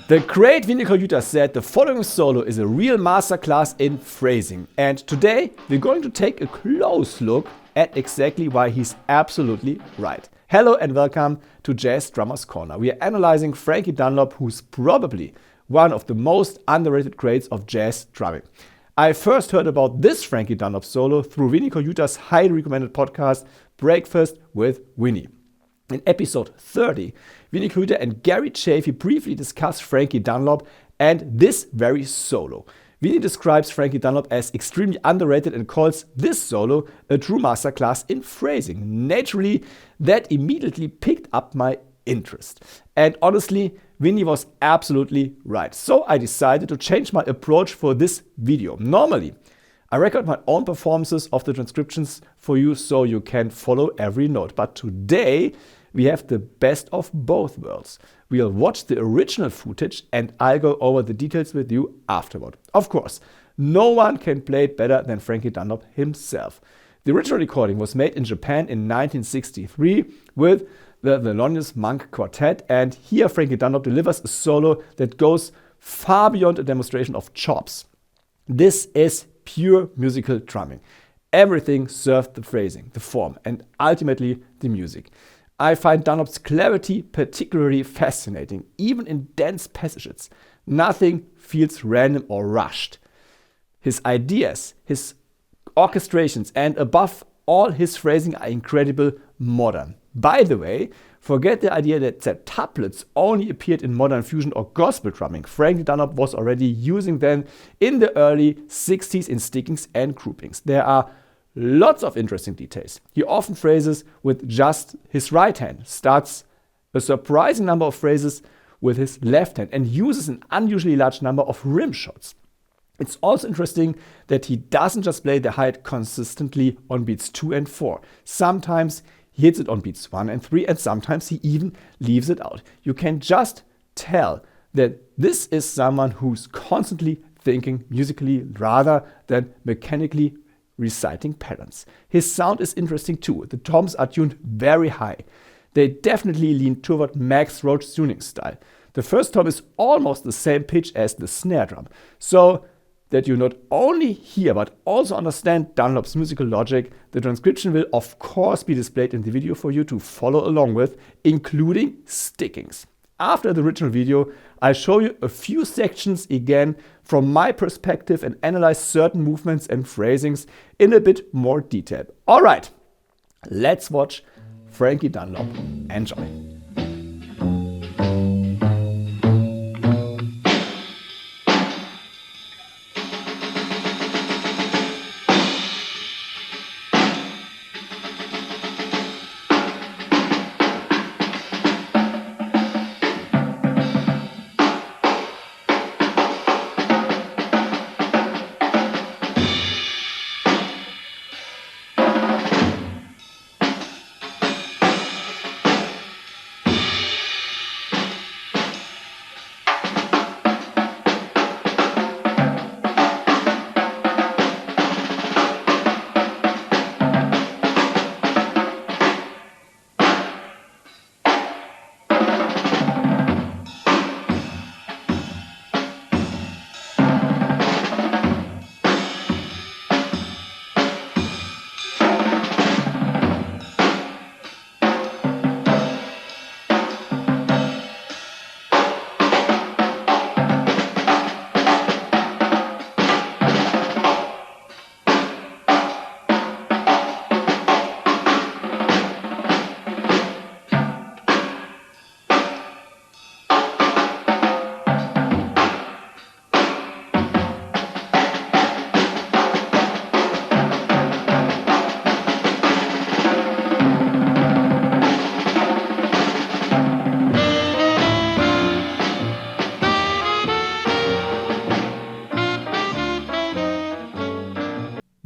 The great Vinnie Colaiuta said the following solo is a real masterclass in phrasing. And today we're going to take a close look at exactly why he's absolutely right. Hello and welcome to Jazz Drummers Corner. We are analyzing Frankie Dunlop, who's probably one of the most underrated greats of jazz drumming. I first heard about this Frankie Dunlop solo through Vinnie Colaiuta's highly recommended podcast, Breakfast with Vinnie. In episode 30, Vinnie Colaiuta and Gary Chaffee briefly discuss Frankie Dunlop and this very solo. Vinnie describes Frankie Dunlop as extremely underrated and calls this solo a true masterclass in phrasing. Naturally, that immediately picked up my interest. And honestly, Vinnie was absolutely right. So I decided to change my approach for this video. Normally, I record my own performances of the transcriptions for you so you can follow every note. But today, we have the best of both worlds. We'll watch the original footage and I'll go over the details with you afterward. Of course, no one can play it better than Frankie Dunlop himself. The original recording was made in Japan in 1963 with the Thelonious Monk Quartet, and here Frankie Dunlop delivers a solo that goes far beyond a demonstration of chops. This is pure musical drumming. Everything served the phrasing, the form, and ultimately the music. I find Dunlop's clarity particularly fascinating, even in dense passages. Nothing feels random or rushed. His ideas, his orchestrations, and above all his phrasing are incredibly modern. By the way, forget the idea that Septuplets only appeared in modern fusion or gospel drumming. Frankie Dunlop was already using them in the early 60s in stickings and groupings. There are lots of interesting details. He often phrases with just his right hand, starts a surprising number of phrases with his left hand, and uses an unusually large number of rim shots. It's also interesting that he doesn't just play the hi-hat consistently on beats 2 and 4. Sometimes he hits it on beats 1 and 3, and sometimes he even leaves it out. You can just tell that this is someone who's constantly thinking musically rather than mechanically reciting patterns. His sound is interesting too. The toms are tuned very high. They definitely lean toward Max Roach tuning style. The first tom is almost the same pitch as the snare drum, so that you not only hear but also understand Dunlop's musical logic. The transcription will of course be displayed in the video for you to follow along with, including stickings. After the original video, I'll show you a few sections again from my perspective and analyze certain movements and phrasings in a bit more detail. Alright, let's watch Frankie Dunlop. Enjoy.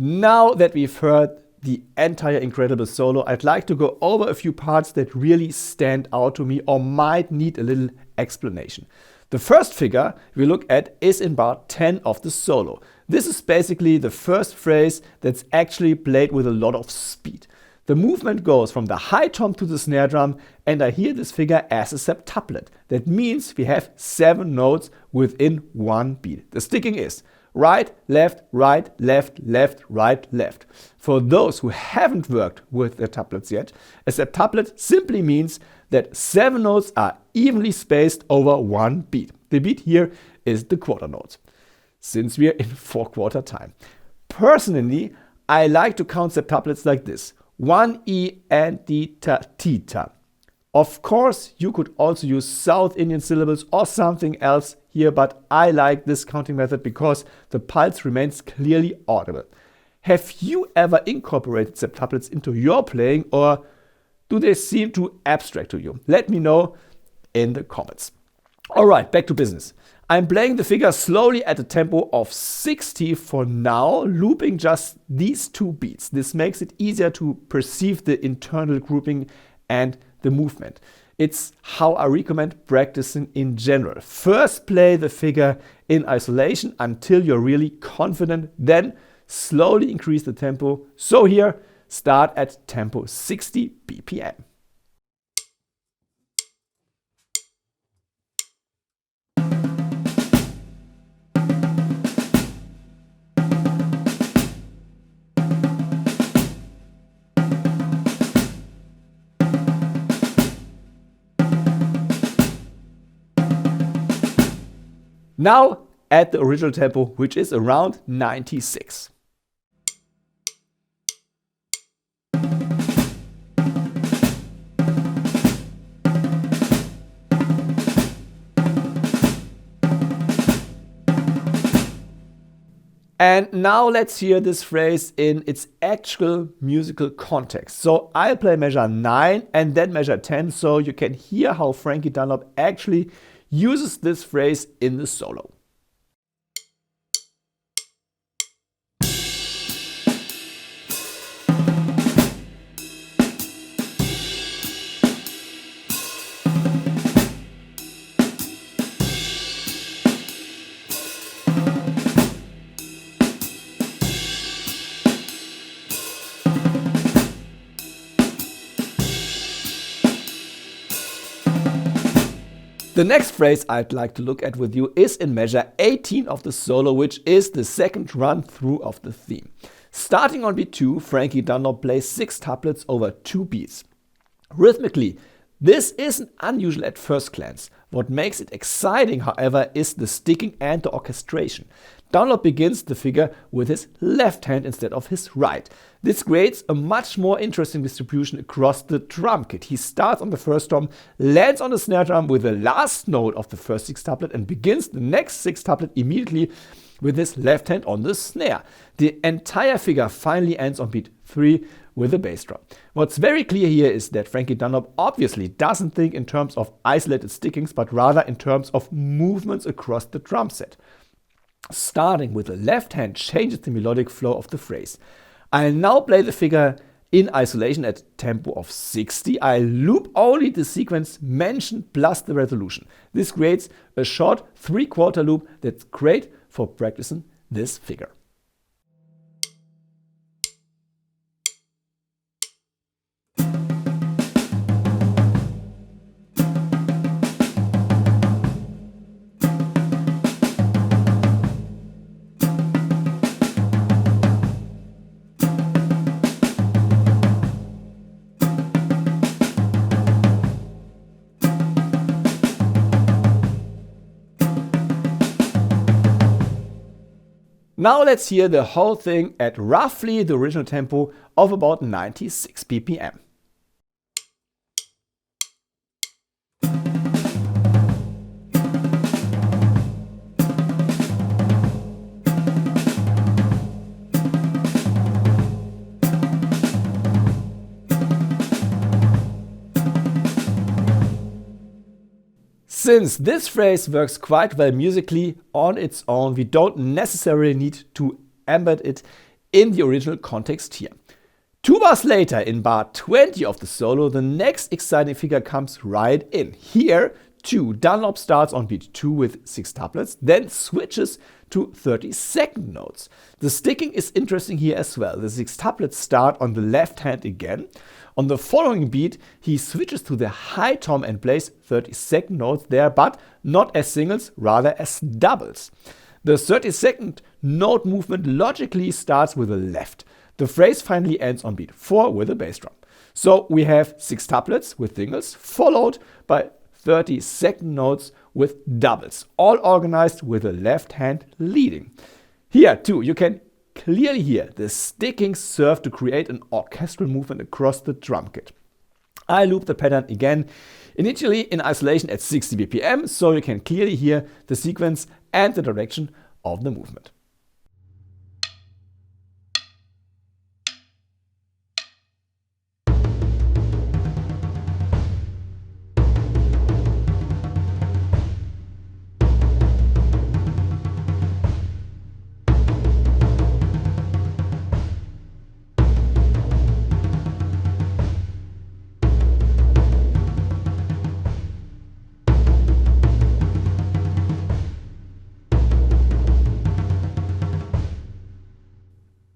Now that we've heard the entire incredible solo, I'd like to go over a few parts that really stand out to me or might need a little explanation. The first figure we look at is in bar 10 of the solo. This is basically the first phrase that's actually played with a lot of speed. The movement goes from the high tom to the snare drum, and I hear this figure as a septuplet. That means we have 7 notes within one beat. The sticking is right, left, right, left, left, right, left. For those who haven't worked with the tuplets yet, a septuplet simply means that 7 notes are evenly spaced over one beat. The beat here is the quarter note, since we are in 4/4 time. Personally, I like to count septuplets like this: 1 E and D ta T ta. Of course, you could also use South Indian syllables or something else here, but I like this counting method because the pulse remains clearly audible. Have you ever incorporated septuplets into your playing, or do they seem too abstract to you? Let me know in the comments. Alright, back to business. I'm playing the figure slowly at a tempo of 60 for now, looping just these 2 beats. This makes it easier to perceive the internal grouping and the movement. It's how I recommend practicing in general. First play the figure in isolation until you're really confident, then slowly increase the tempo. So here, start at tempo 60 BPM. Now at the original tempo, which is around 96. And now let's hear this phrase in its actual musical context. So I'll play measure 9 and then measure 10, so you can hear how Frankie Dunlop actually uses this phrase in the solo. The next phrase I'd like to look at with you is in measure 18 of the solo, which is the second run through of the theme. Starting on beat 2, Frankie Dunlop plays 6-tuplets over 2 beats. Rhythmically, this isn't unusual at first glance. What makes it exciting, however, is the sticking and the orchestration. Dunlop begins the figure with his left hand instead of his right. This creates a much more interesting distribution across the drum kit. He starts on the first tom, lands on the snare drum with the last note of the first 6-tuplet and begins the next 6-tuplet immediately with his left hand on the snare. The entire figure finally ends on beat 3 with a bass drum. What's very clear here is that Frankie Dunlop obviously doesn't think in terms of isolated stickings, but rather in terms of movements across the drum set. Starting with the left hand changes the melodic flow of the phrase. I'll now play the figure in isolation at tempo of 60. I loop only the sequence mentioned plus the resolution. This creates a short 3/4 loop that's great for practicing this figure. Now let's hear the whole thing at roughly the original tempo of about 96 BPM. Since this phrase works quite well musically on its own, we don't necessarily need to embed it in the original context here. 2 bars later, in bar 20 of the solo, the next exciting figure comes right in. Here, 2, Dunlop starts on beat 2 with sextuplets, then switches to 32nd notes. The sticking is interesting here as well. The sextuplets start on the left hand again. On the following beat, he switches to the high tom and plays 32nd notes there, but not as singles, rather as doubles. The 32nd note movement logically starts with the left. The phrase finally ends on beat 4 with a bass drum. So we have sextuplets with singles, followed by 32nd notes with doubles, all organized with the left hand leading. Here too, you can clearly hear the stickings serve to create an orchestral movement across the drum kit. I loop the pattern again, initially in isolation at 60 BPM, so you can clearly hear the sequence and the direction of the movement.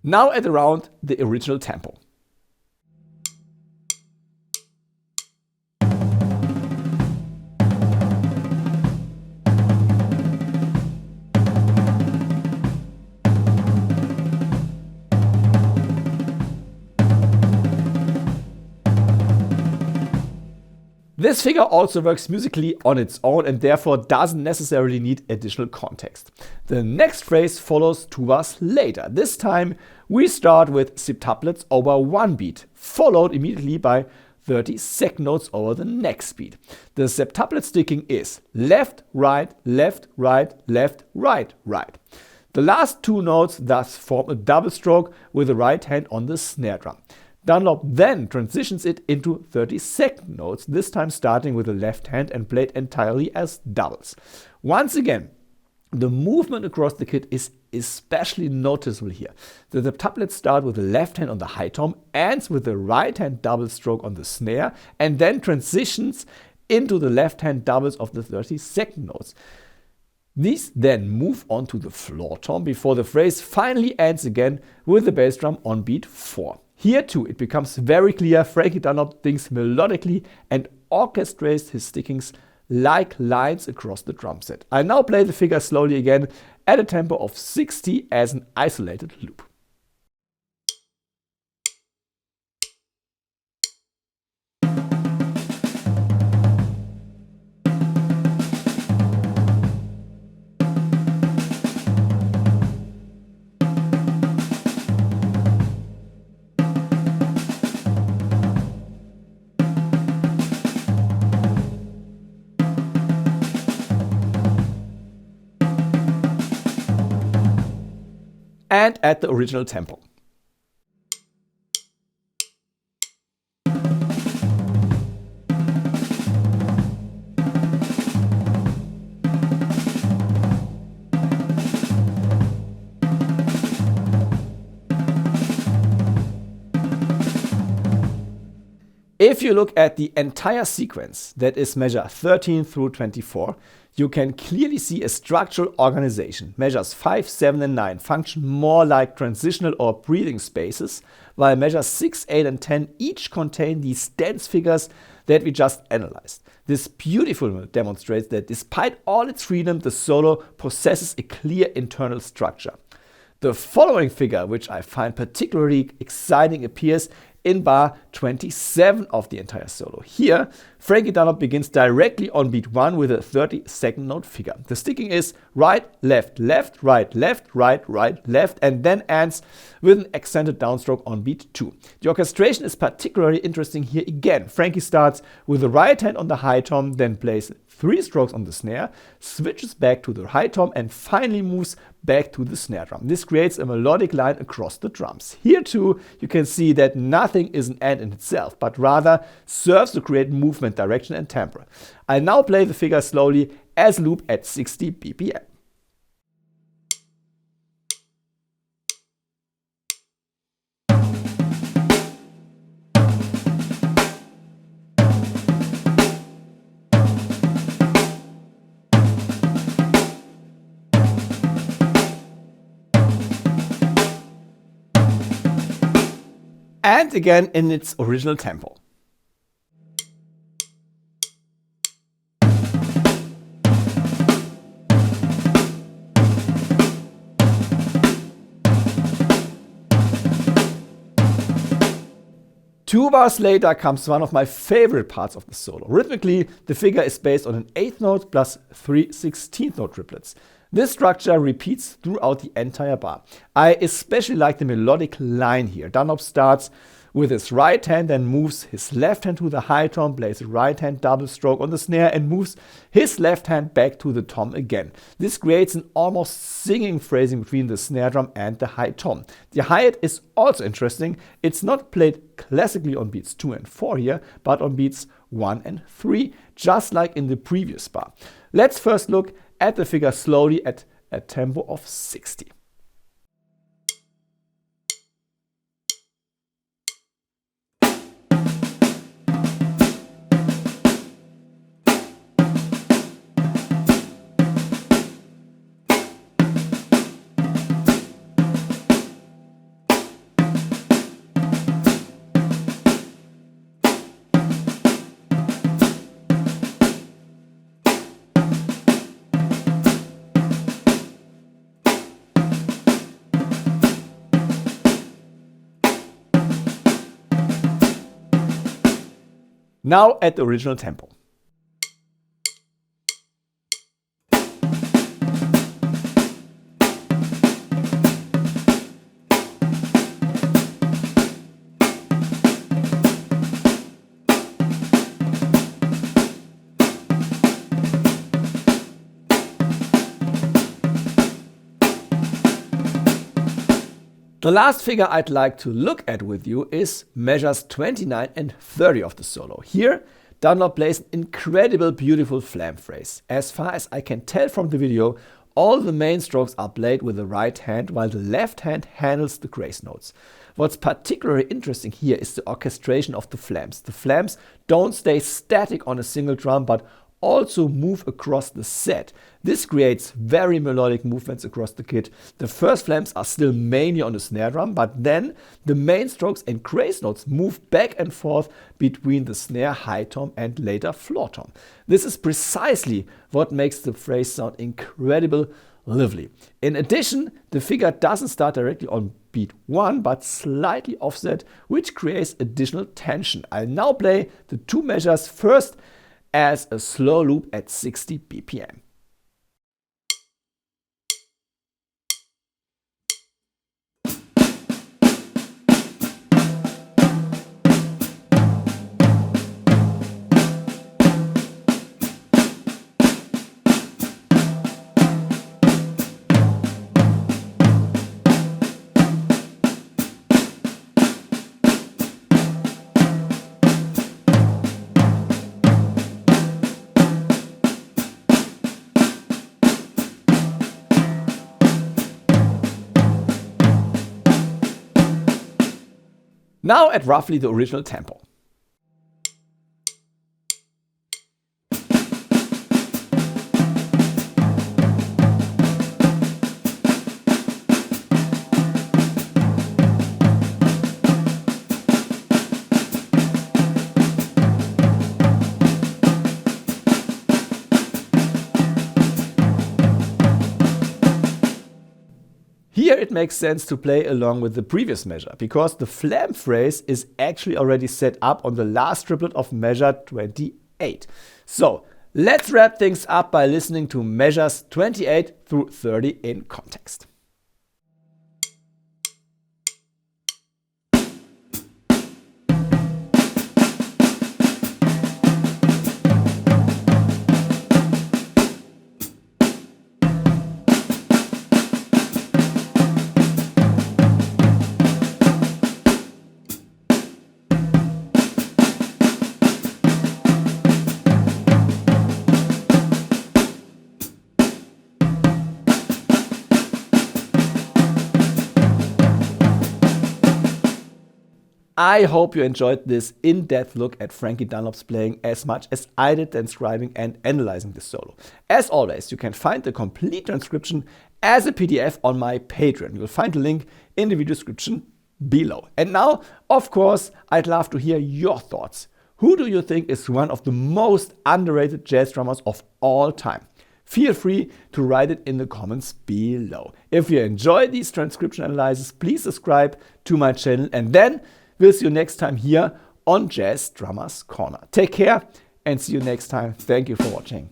Now at around the original tempo. This figure also works musically on its own and therefore doesn't necessarily need additional context. The next phrase follows 2 bars later. This time we start with septuplets over 1 beat, followed immediately by 32nd notes over the next beat. The septuplet sticking is left, right, left, right, left, right, right. The last 2 notes thus form a double stroke with the right hand on the snare drum. Dunlop then transitions it into 32nd notes, this time starting with the left hand and played entirely as doubles. Once again, the movement across the kit is especially noticeable here. The septuplets start with the left hand on the high tom, ends with the right hand double stroke on the snare, and then transitions into the left hand doubles of the 32nd notes. These then move on to the floor tom before the phrase finally ends again with the bass drum on beat 4. Here too, it becomes very clear Frankie Dunlop thinks melodically and orchestrates his stickings like lines across the drum set. I now play the figure slowly again at a tempo of 60 as an isolated loop. And at the original tempo. If you look at the entire sequence, that is measure 13 through 24, you can clearly see a structural organization. Measures 5, 7 and 9 function more like transitional or breathing spaces, while measures 6, 8 and 10 each contain these dance figures that we just analyzed. This beautifully demonstrates that despite all its freedom, the solo possesses a clear internal structure. The following figure, which I find particularly exciting, appears in bar 27 of the entire solo. Here, Frankie Dunlop begins directly on beat 1 with a 32nd note figure. The sticking is right, left, left, right, left, right, right, left, and then ends with an accented downstroke on beat 2. The orchestration is particularly interesting here again. Frankie starts with the right hand on the high tom, then plays 3 strokes on the snare, switches back to the high tom, and finally moves back to the snare drum. This creates a melodic line across the drums. Here too, you can see that nothing is an end in itself, but rather serves to create movement, direction and tempo. I now play the figure slowly as loop at 60 BPM. and again in its original tempo. Two bars later comes one of my favorite parts of the solo. Rhythmically, the figure is based on an 8th note plus 3 16th note triplets. This structure repeats throughout the entire bar. I especially like the melodic line here. Dunlop starts with his right hand, then moves his left hand to the high tom, plays a right hand double stroke on the snare and moves his left hand back to the tom again. This creates an almost singing phrasing between the snare drum and the high tom. The hi-hat is also interesting. It's not played classically on beats 2 and 4 here, but on beats 1 and 3, just like in the previous bar. Let's first look at the figure slowly at a tempo of 60. Now at the original tempo. The last figure I'd like to look at with you is measures 29 and 30 of the solo. Here, Dunlop plays an incredible, beautiful flam phrase. As far as I can tell from the video, all the main strokes are played with the right hand, while the left hand handles the grace notes. What's particularly interesting here is the orchestration of the flams. The flams don't stay static on a single drum, but also move across the set. This creates very melodic movements across the kit. The first flams are still mainly on the snare drum, but then the main strokes and grace notes move back and forth between the snare, high tom and later floor tom. This is precisely what makes the phrase sound incredibly lively. In addition, the figure doesn't start directly on beat 1 but slightly offset, which creates additional tension. I'll now play the two measures first as a slow loop at 60 BPM. Now at roughly the original tempo. Here it makes sense to play along with the previous measure, because the flam phrase is actually already set up on the last triplet of measure 28. So let's wrap things up by listening to measures 28 through 30 in context. I hope you enjoyed this in-depth look at Frankie Dunlop's playing as much as I did transcribing and analyzing this solo. As always, you can find the complete transcription as a PDF on my Patreon. You'll find the link in the video description below. And now, of course, I'd love to hear your thoughts. Who do you think is one of the most underrated jazz drummers of all time? Feel free to write it in the comments below. If you enjoy these transcription analyses, please subscribe to my channel, and then we'll see you next time here on Jazz Drummers Corner. Take care and see you next time. Thank you for watching.